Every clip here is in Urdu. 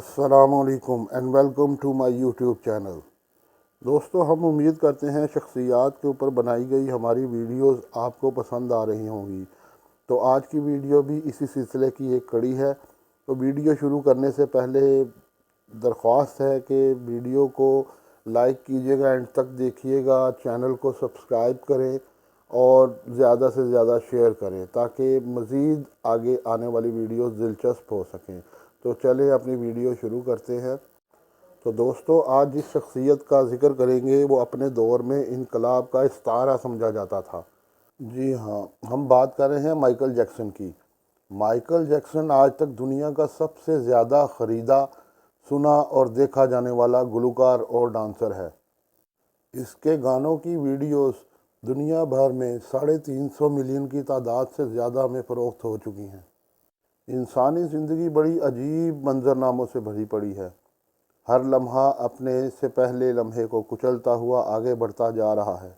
السلام علیکم and welcome to my YouTube channel. دوستو، ہم امید کرتے ہیں شخصیات کے اوپر بنائی گئی ہماری ویڈیوز آپ کو پسند آ رہی ہوں گی۔ تو آج کی ویڈیو بھی اسی سلسلے کی ایک کڑی ہے۔ تو ویڈیو شروع کرنے سے پہلے درخواست ہے کہ ویڈیو کو لائک کیجیے گا، اینڈ تک دیکھیے گا، چینل کو سبسکرائب کریں اور زیادہ سے زیادہ شیئر کریں تاکہ مزید آگے آنے والی ویڈیوز دلچسپ ہو سکیں۔ تو چلیں اپنی ویڈیو شروع کرتے ہیں۔ تو دوستو، آج جس شخصیت کا ذکر کریں گے وہ اپنے دور میں انقلاب کا ستارہ سمجھا جاتا تھا۔ جی ہاں، ہم بات کر رہے ہیں مائیکل جیکسن کی۔ مائیکل جیکسن آج تک دنیا کا سب سے زیادہ خریدا، سنا اور دیکھا جانے والا گلوکار اور ڈانسر ہے۔ اس کے گانوں کی ویڈیوز دنیا بھر میں 350 ملین کی تعداد سے زیادہ میں فروخت ہو چکی ہیں۔ انسانی زندگی بڑی عجیب منظرناموں سے بھری پڑی ہے۔ ہر لمحہ اپنے سے پہلے لمحے کو کچلتا ہوا آگے بڑھتا جا رہا ہے،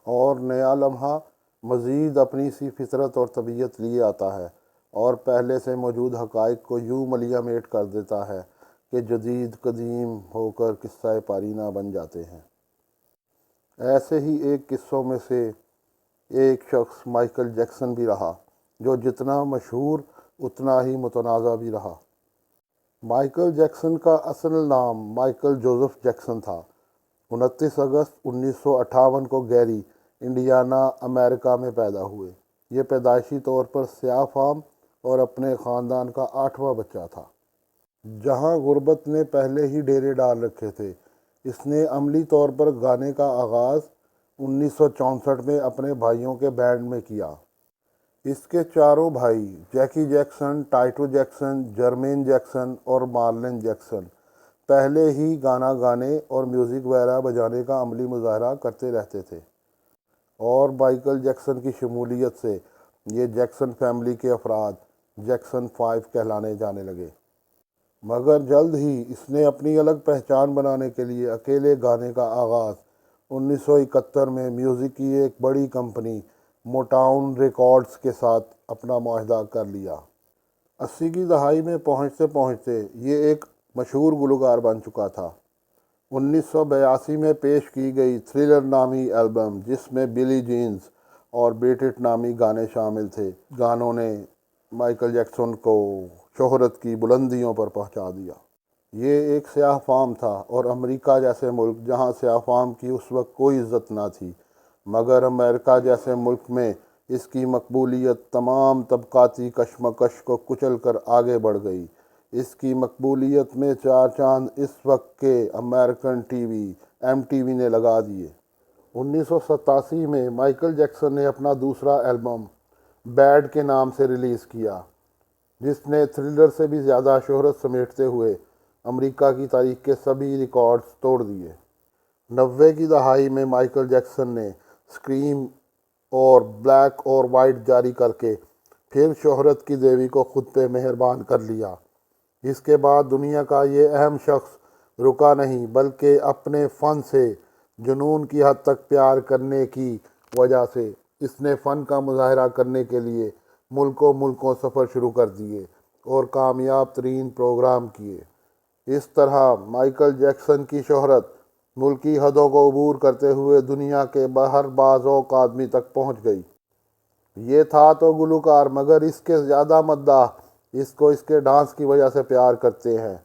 اور نیا لمحہ مزید اپنی سی فطرت اور طبیعت لیے آتا ہے اور پہلے سے موجود حقائق کو یوں ملیا میٹ کر دیتا ہے کہ جدید قدیم ہو کر قصہ پارینہ بن جاتے ہیں۔ ایسے ہی ایک قصوں میں سے ایک شخص مائیکل جیکسن بھی رہا، جو جتنا مشہور اتنا ہی متنازع بھی رہا۔ مائیکل جیکسن کا اصل نام مائیکل جوزف جیکسن تھا۔ 29 اگست 1958 کو گیری، انڈیانا، امریکہ میں پیدا ہوئے۔ یہ پیدائشی طور پر سیاہ فام اور اپنے خاندان کا 8واں بچہ تھا۔ جہاں غربت نے پہلے ہی ڈیرے ڈال رکھے تھے، اس نے عملی طور پر گانے کا آغاز 1964 میں اپنے بھائیوں کے بینڈ میں کیا۔ اس کے چاروں بھائی Jackie Jackson, Tito Jackson, Jermaine Jackson اور مارلن جیکسن پہلے ہی گانا گانے اور میوزک وغیرہ بجانے کا عملی مظاہرہ کرتے رہتے تھے، اور مائیکل جیکسن کی شمولیت سے یہ جیکسن فیملی کے افراد جیکسن 5 کہلانے جانے لگے۔ مگر جلد ہی اس نے اپنی الگ پہچان بنانے کے لیے اکیلے گانے کا آغاز 1971 میں میوزک کی ایک بڑی کمپنی موٹاؤن ریکارڈز کے ساتھ اپنا معاہدہ کر لیا۔ 80 کی دہائی میں پہنچتے پہنچتے یہ ایک مشہور گلوکار بن چکا تھا۔ 1982 میں پیش کی گئی تھرلر نامی البم، جس میں بلی جینز اور بیٹ اٹ نامی گانے شامل تھے، گانوں نے مائیکل جیکسن کو شہرت کی بلندیوں پر پہنچا دیا۔ یہ ایک سیاہ فام تھا، اور امریکہ جیسے ملک جہاں سیاہ فام کی اس وقت کوئی عزت نہ تھی، مگر امریکہ جیسے ملک میں اس کی مقبولیت تمام طبقاتی کشمکش کو کچل کر آگے بڑھ گئی۔ اس کی مقبولیت میں 4 چاند اس وقت کے امریکن ٹی وی MTV نے لگا دیے۔ 1987 میں مائیکل جیکسن نے اپنا دوسرا البم بیڈ کے نام سے ریلیز کیا، جس نے تھرلر سے بھی زیادہ شہرت سمیٹتے ہوئے امریکہ کی تاریخ کے سبھی ریکارڈز توڑ دیے۔ 90 کی دہائی میں مائیکل جیکسن نے اسکریم اور بلیک اور وائٹ جاری کر کے پھر شہرت کی دیوی کو خود پہ مہربان کر لیا۔ اس کے بعد دنیا کا یہ اہم شخص رکا نہیں، بلکہ اپنے فن سے جنون کی حد تک پیار کرنے کی وجہ سے اس نے فن کا مظاہرہ کرنے کے لیے ملکوں سفر شروع کر دیے اور کامیاب ترین پروگرام کیے۔ اس طرح مائیکل جیکسن کی شہرت ملکی حدوں کو عبور کرتے ہوئے دنیا کے باہر بعض آدمی تک پہنچ گئی۔ یہ تھا تو گلوکار، مگر اس کے زیادہ مداح اس کو اس کے ڈانس کی وجہ سے پیار کرتے ہیں۔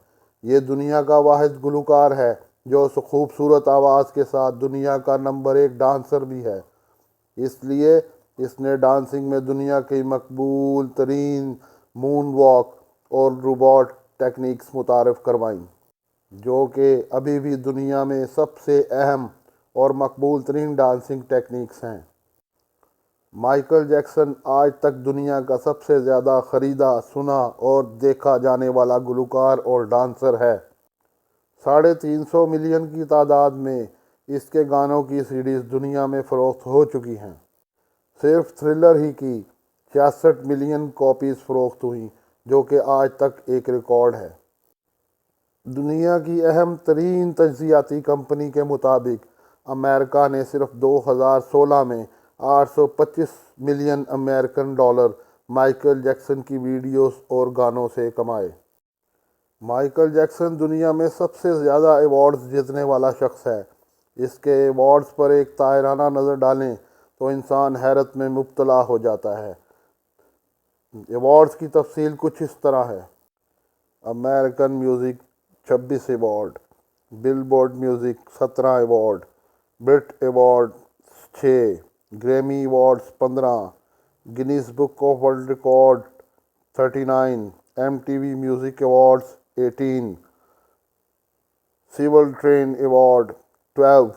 یہ دنیا کا واحد گلوکار ہے جو اس خوبصورت آواز کے ساتھ دنیا کا نمبر 1 ڈانسر بھی ہے۔ اس لیے اس نے ڈانسنگ میں دنیا کی مقبول ترین مون واک اور روبوٹ ٹیکنیکس متعارف کروائیں، جو کہ ابھی بھی دنیا میں سب سے اہم اور مقبول ترین ڈانسنگ ٹیکنیکس ہیں۔ مائیکل جیکسن آج تک دنیا کا سب سے زیادہ خریدا، سنا اور دیکھا جانے والا گلوکار اور ڈانسر ہے۔ 350 ملین کی تعداد میں اس کے گانوں کی CDs دنیا میں فروخت ہو چکی ہیں۔ صرف تھرلر ہی کی 66 ملین کاپیز فروخت ہوئیں، جو کہ آج تک ایک ریکارڈ ہے۔ دنیا کی اہم ترین تجزیاتی کمپنی کے مطابق امریکہ نے صرف 2016 میں 825 million American dollar Michael Jackson کی ویڈیوز اور گانوں سے کمائے۔ مائیکل جیکسن دنیا میں سب سے زیادہ ایوارڈز جیتنے والا شخص ہے۔ اس کے ایوارڈز پر ایک طائرانہ نظر ڈالیں تو انسان حیرت میں مبتلا ہو جاتا ہے۔ ایوارڈز کی تفصیل کچھ اس طرح ہے: American music 26 award, Billboard music 17 award, Brit award 6، Grammy awards 15، Guinness book of world record 39، MTV music awards 18، soul train award 12،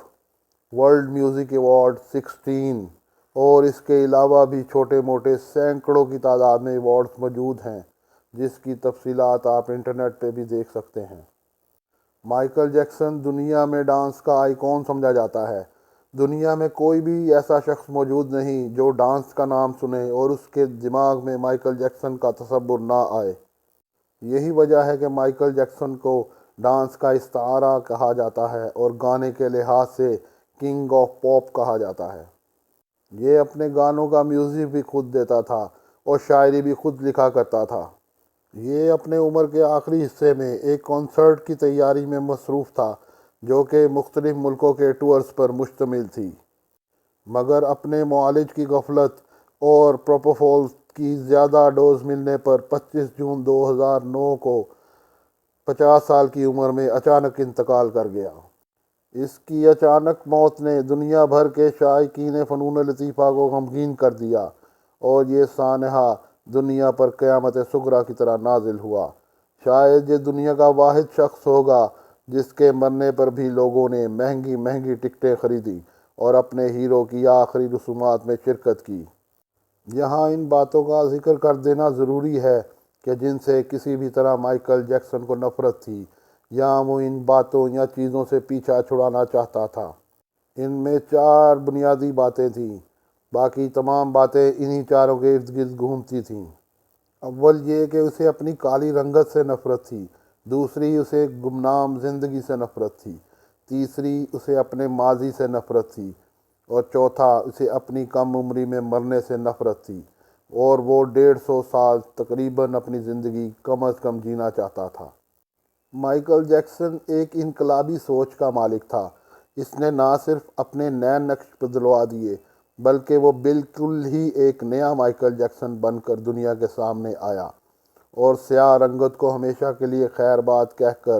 world music award 16، اور اس کے علاوہ بھی چھوٹے موٹے سینکڑوں کی تعداد میں ایوارڈز موجود ہیں، جس کی تفصیلات آپ انٹرنیٹ پہ بھی دیکھ سکتے ہیں۔ مائیکل جیکسن دنیا میں ڈانس کا آئیکن سمجھا جاتا ہے۔ دنیا میں کوئی بھی ایسا شخص موجود نہیں جو ڈانس کا نام سنے اور اس کے دماغ میں مائیکل جیکسن کا تصور نہ آئے۔ یہی وجہ ہے کہ مائیکل جیکسن کو ڈانس کا استعارہ کہا جاتا ہے اور گانے کے لحاظ سے کنگ آف پاپ کہا جاتا ہے۔ یہ اپنے گانوں کا میوزک بھی خود دیتا تھا اور شاعری بھی خود لکھا کرتا تھا۔ یہ اپنے عمر کے آخری حصے میں ایک کنسرٹ کی تیاری میں مصروف تھا جو کہ مختلف ملکوں کے ٹورز پر مشتمل تھی، مگر اپنے معالج کی غفلت اور پروپوفول کی زیادہ ڈوز ملنے پر 25 جون 2009 کو 50 سال کی عمر میں اچانک انتقال کر گیا۔ اس کی اچانک موت نے دنیا بھر کے شائقین فنون لطیفہ کو غمگین کر دیا اور یہ سانحہ دنیا پر قیامت صغریٰ کی طرح نازل ہوا۔ شاید یہ دنیا کا واحد شخص ہوگا جس کے مرنے پر بھی لوگوں نے مہنگی مہنگی ٹکٹیں خریدی اور اپنے ہیرو کی آخری رسومات میں شرکت کی۔ یہاں ان باتوں کا ذکر کر دینا ضروری ہے کہ جن سے کسی بھی طرح مائیکل جیکسن کو نفرت تھی یا وہ ان باتوں یا چیزوں سے پیچھا چھڑانا چاہتا تھا۔ ان میں 4 بنیادی باتیں تھیں، باقی تمام باتیں انہی چاروں کے ارد گرد گھومتی تھیں۔ اول یہ کہ اسے اپنی کالی رنگت سے نفرت تھی، دوسری اسے گمنام زندگی سے نفرت تھی، تیسری اسے اپنے ماضی سے نفرت تھی، اور چوتھا اسے اپنی کم عمری میں مرنے سے نفرت تھی، اور وہ 150 سال تقریباً اپنی زندگی کم از کم جینا چاہتا تھا۔ مائیکل جیکسن ایک انقلابی سوچ کا مالک تھا۔ اس نے نہ صرف اپنے نئے نقش بدلوا دیے بلکہ وہ بالکل ہی ایک نیا مائیکل جیکسن بن کر دنیا کے سامنے آیا اور سیاہ رنگت کو ہمیشہ کے لیے خیر بات کہہ کر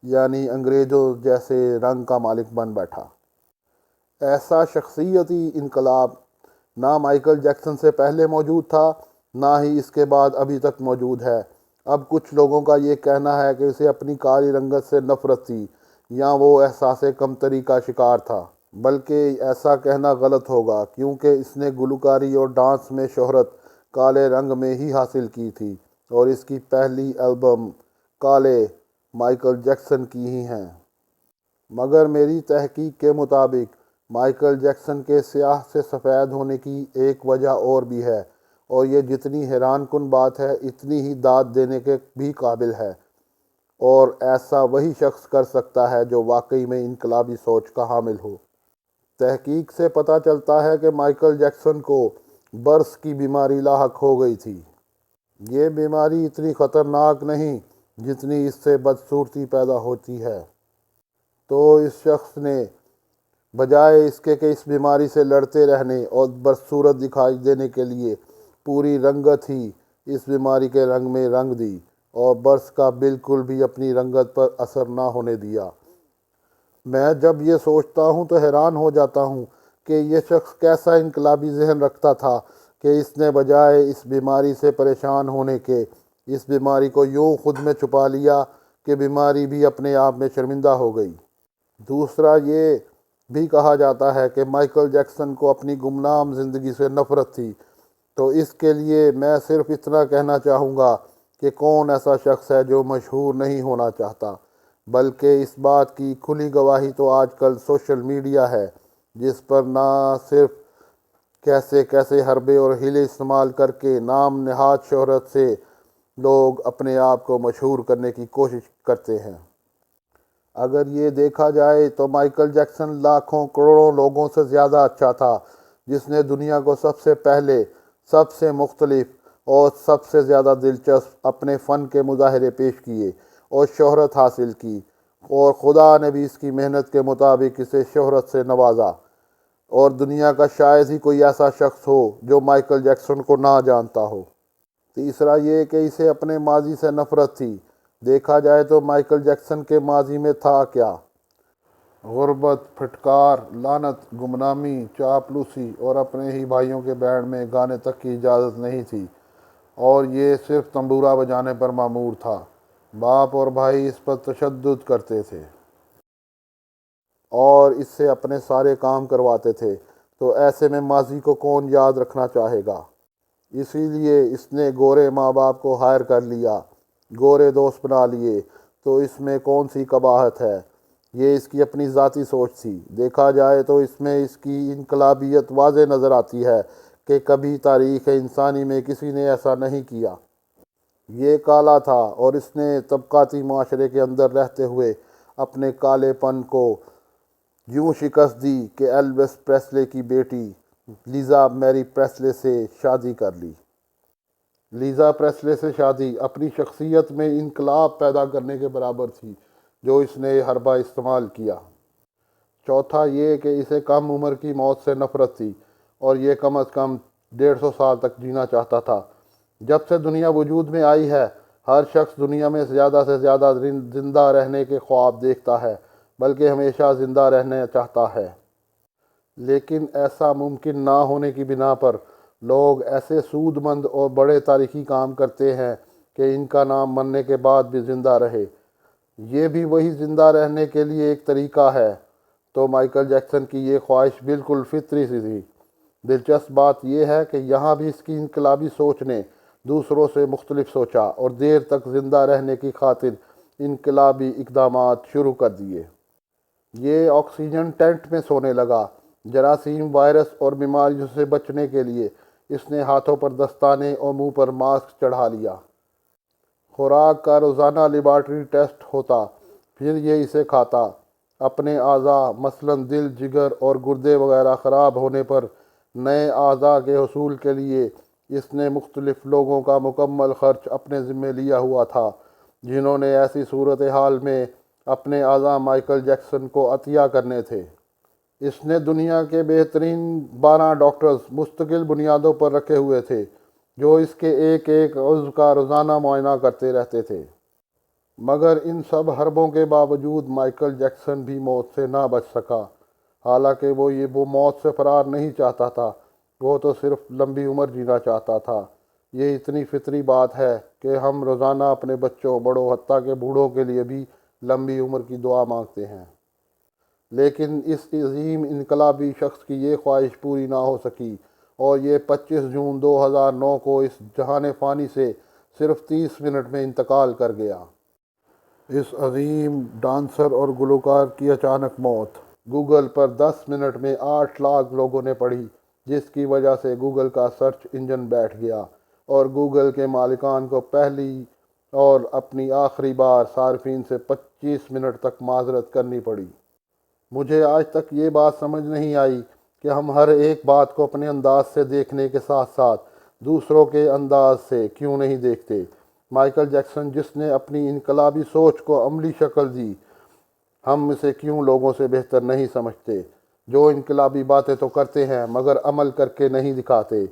یعنی انگریزوں جیسے رنگ کا مالک بن بیٹھا۔ ایسا شخصیتی انقلاب نہ مائیکل جیکسن سے پہلے موجود تھا نہ ہی اس کے بعد ابھی تک موجود ہے۔ اب کچھ لوگوں کا یہ کہنا ہے کہ اسے اپنی کالی رنگت سے نفرت تھی یا وہ احساس کمتری کا شکار تھا، بلکہ ایسا کہنا غلط ہوگا کیونکہ اس نے گلوکاری اور ڈانس میں شہرت کالے رنگ میں ہی حاصل کی تھی اور اس کی پہلی البم کالے مائیکل جیکسن کی ہی ہیں۔ مگر میری تحقیق کے مطابق مائیکل جیکسن کے سیاہ سے سفید ہونے کی ایک وجہ اور بھی ہے، اور یہ جتنی حیران کن بات ہے اتنی ہی داد دینے کے بھی قابل ہے، اور ایسا وہی شخص کر سکتا ہے جو واقعی میں انقلابی سوچ کا حامل ہو۔ تحقیق سے پتہ چلتا ہے کہ مائیکل جیکسن کو برس کی بیماری لاحق ہو گئی تھی۔ یہ بیماری اتنی خطرناک نہیں جتنی اس سے بدصورتی پیدا ہوتی ہے۔ تو اس شخص نے بجائے اس کے کہ اس بیماری سے لڑتے رہنے اور بدصورت دکھائی دینے کے لیے پوری رنگت ہی اس بیماری کے رنگ میں رنگ دی اور برس کا بالکل بھی اپنی رنگت پر اثر نہ ہونے دیا۔ میں جب یہ سوچتا ہوں تو حیران ہو جاتا ہوں کہ یہ شخص کیسا انقلابی ذہن رکھتا تھا کہ اس نے بجائے اس بیماری سے پریشان ہونے کے اس بیماری کو یوں خود میں چھپا لیا کہ بیماری بھی اپنے آپ میں شرمندہ ہو گئی۔ دوسرا یہ بھی کہا جاتا ہے کہ مائیکل جیکسن کو اپنی گمنام زندگی سے نفرت تھی، تو اس کے لیے میں صرف اتنا کہنا چاہوں گا کہ کون ایسا شخص ہے جو مشہور نہیں ہونا چاہتا، بلکہ اس بات کی کھلی گواہی تو آج کل سوشل میڈیا ہے، جس پر نہ صرف کیسے کیسے حربے اور ہیلے استعمال کر کے نام نہاد شہرت سے لوگ اپنے آپ کو مشہور کرنے کی کوشش کرتے ہیں۔ اگر یہ دیکھا جائے تو مائیکل جیکسن لاکھوں کروڑوں لوگوں سے زیادہ اچھا تھا، جس نے دنیا کو سب سے پہلے، سب سے مختلف اور سب سے زیادہ دلچسپ اپنے فن کے مظاہرے پیش کیے اور شہرت حاصل کی، اور خدا نے بھی اس کی محنت کے مطابق اسے شہرت سے نوازا، اور دنیا کا شاید ہی کوئی ایسا شخص ہو جو مائیکل جیکسن کو نہ جانتا ہو۔ تیسرا یہ کہ اسے اپنے ماضی سے نفرت تھی۔ دیکھا جائے تو مائیکل جیکسن کے ماضی میں تھا کیا؟ غربت، پھٹکار، لعنت، گمنامی، چاپلوسی، اور اپنے ہی بھائیوں کے بینڈ میں گانے تک کی اجازت نہیں تھی، اور یہ صرف تنبورہ بجانے پر مامور تھا۔ باپ اور بھائی اس پر تشدد کرتے تھے اور اس سے اپنے سارے کام کرواتے تھے، تو ایسے میں ماضی کو کون یاد رکھنا چاہے گا؟ اسی لیے اس نے گورے ماں باپ کو ہائر کر لیا، گورے دوست بنا لیے، تو اس میں کون سی قباحت ہے؟ یہ اس کی اپنی ذاتی سوچ تھی۔ دیکھا جائے تو اس میں اس کی انقلابیت واضح نظر آتی ہے کہ کبھی تاریخ انسانی میں کسی نے ایسا نہیں کیا۔ یہ کالا تھا اور اس نے طبقاتی معاشرے کے اندر رہتے ہوئے اپنے کالے پن کو یوں شکست دی کہ ایلوس پریسلے کی بیٹی لیزا میری پریسلے سے شادی کر لی۔ لیزا پریسلے سے شادی اپنی شخصیت میں انقلاب پیدا کرنے کے برابر تھی جو اس نے حربہ استعمال کیا۔ چوتھا یہ کہ اسے کم عمر کی موت سے نفرت تھی، اور یہ کم از کم 150 سال تک جینا چاہتا تھا۔ جب سے دنیا وجود میں آئی ہے، ہر شخص دنیا میں زیادہ سے زیادہ زندہ رہنے کے خواب دیکھتا ہے، بلکہ ہمیشہ زندہ رہنا چاہتا ہے۔ لیکن ایسا ممکن نہ ہونے کی بنا پر لوگ ایسے سود مند اور بڑے تاریخی کام کرتے ہیں کہ ان کا نام مرنے کے بعد بھی زندہ رہے۔ یہ بھی وہی زندہ رہنے کے لیے ایک طریقہ ہے۔ تو مائیکل جیکسن کی یہ خواہش بالکل فطری سی تھی۔ دلچسپ بات یہ ہے کہ یہاں بھی اس کی انقلابی سوچ نے دوسروں سے مختلف سوچا اور دیر تک زندہ رہنے کی خاطر انقلابی اقدامات شروع کر دیے۔ یہ آکسیجن ٹینٹ میں سونے لگا۔ جراثیم، وائرس اور بیماریوں سے بچنے کے لیے اس نے ہاتھوں پر دستانے اور منہ پر ماسک چڑھا لیا۔ خوراک کا روزانہ لیبارٹری ٹیسٹ ہوتا، پھر یہ اسے کھاتا۔ اپنے اعضاء مثلاً دل، جگر اور گردے وغیرہ خراب ہونے پر نئے اعضاء کے حصول کے لیے اس نے مختلف لوگوں کا مکمل خرچ اپنے ذمہ لیا ہوا تھا، جنہوں نے ایسی صورتحال میں اپنے اعضاء مائیکل جیکسن کو عطیہ کرنے تھے۔ اس نے دنیا کے بہترین 12 ڈاکٹرز مستقل بنیادوں پر رکھے ہوئے تھے جو اس کے ایک ایک عضو کا روزانہ معائنہ کرتے رہتے تھے۔ مگر ان سب حربوں کے باوجود مائیکل جیکسن بھی موت سے نہ بچ سکا۔ حالانکہ وہ موت سے فرار نہیں چاہتا تھا، وہ تو صرف لمبی عمر جینا چاہتا تھا۔ یہ اتنی فطری بات ہے کہ ہم روزانہ اپنے بچوں، بڑوں، حتیٰ کہ بوڑھوں کے لیے بھی لمبی عمر کی دعا مانگتے ہیں۔ لیکن اس عظیم انقلابی شخص کی یہ خواہش پوری نہ ہو سکی، اور یہ 25 جون 2009 کو اس جہان فانی سے صرف 30 منٹ میں انتقال کر گیا۔ اس عظیم ڈانسر اور گلوکار کی اچانک موت گوگل پر 10 منٹ میں 8 لاکھ لوگوں نے پڑھی، جس کی وجہ سے گوگل کا سرچ انجن بیٹھ گیا، اور گوگل کے مالکان کو پہلی اور اپنی آخری بار صارفین سے 25 منٹ تک معذرت کرنی پڑی۔ مجھے آج تک یہ بات سمجھ نہیں آئی کہ ہم ہر ایک بات کو اپنے انداز سے دیکھنے کے ساتھ ساتھ دوسروں کے انداز سے کیوں نہیں دیکھتے۔ مائیکل جیکسن جس نے اپنی انقلابی سوچ کو عملی شکل دی، ہم اسے کیوں لوگوں سے بہتر نہیں سمجھتے، جو انقلابی باتیں تو کرتے ہیں مگر عمل کر کے نہیں دکھاتے۔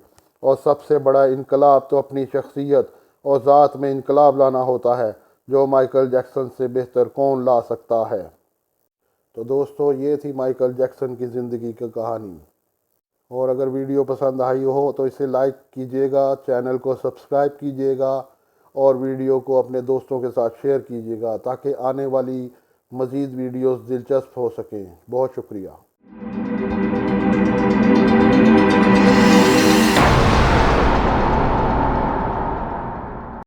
اور سب سے بڑا انقلاب تو اپنی شخصیت اور ذات میں انقلاب لانا ہوتا ہے، جو مائیکل جیکسن سے بہتر کون لا سکتا ہے۔ تو دوستو، یہ تھی مائیکل جیکسن کی زندگی کی کہانی، اور اگر ویڈیو پسند آئی ہو تو اسے لائک کیجیے گا، چینل کو سبسکرائب کیجیے گا، اور ویڈیو کو اپنے دوستوں کے ساتھ شیئر کیجیے گا تاکہ آنے والی مزید ویڈیوز دلچسپ ہو سکیں۔ بہت شکریہ۔